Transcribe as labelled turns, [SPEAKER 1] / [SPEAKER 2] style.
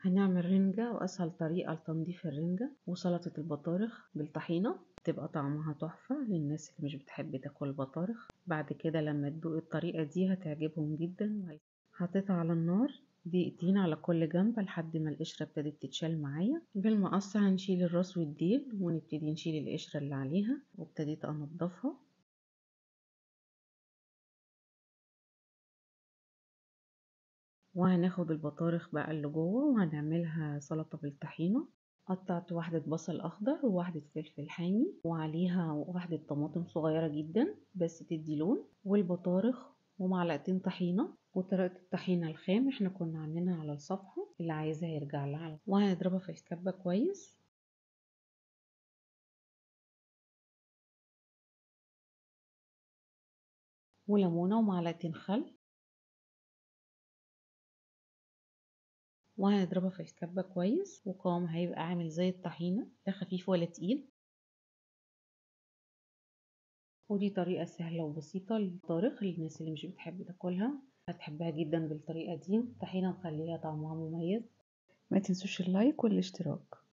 [SPEAKER 1] هنعمل رنجة وأسهل طريقة لتنظيف الرنجة وسلطة البطارخ بالطحينة، تبقى طعمها تحفة للناس اللي مش بتحب تاكل البطارخ. بعد كده لما تدوق الطريقة دي هتعجبهم جدا. حطيتها على النار دقيقتين على كل جنب لحد ما القشرة ابتدت تتشال معايا. بالمقص هنشيل الراس والديل ونبتدي نشيل القشرة اللي عليها، وابتديت انضفها. وهناخد البطارخ بقى اللي جوه وهنعملها سلطة بالطحينة. قطعت واحدة بصل أخضر وواحدة فلفل حامي وعليها واحدة طماطم صغيرة جدا بس تدي لون، والبطارخ ومعلقتين طحينة. وطريقة الطحينة الخام احنا كنا عاملينها على الصفحة، اللي عايزها يرجع لها. وهنضربها في الكبة كويس. وليمونة ومعلقتين خل. وهنضربها في الكبة كويس، وقوام هيبقى عامل زي الطحينة، لا خفيف ولا تقيل. ودي طريقة سهلة وبسيطة للطارخ للناس اللي مش بتحب تاكلها، هتحبها جدا بالطريقة دي. طحينة مخليها طعمها مميز. ما تنسوش اللايك والاشتراك.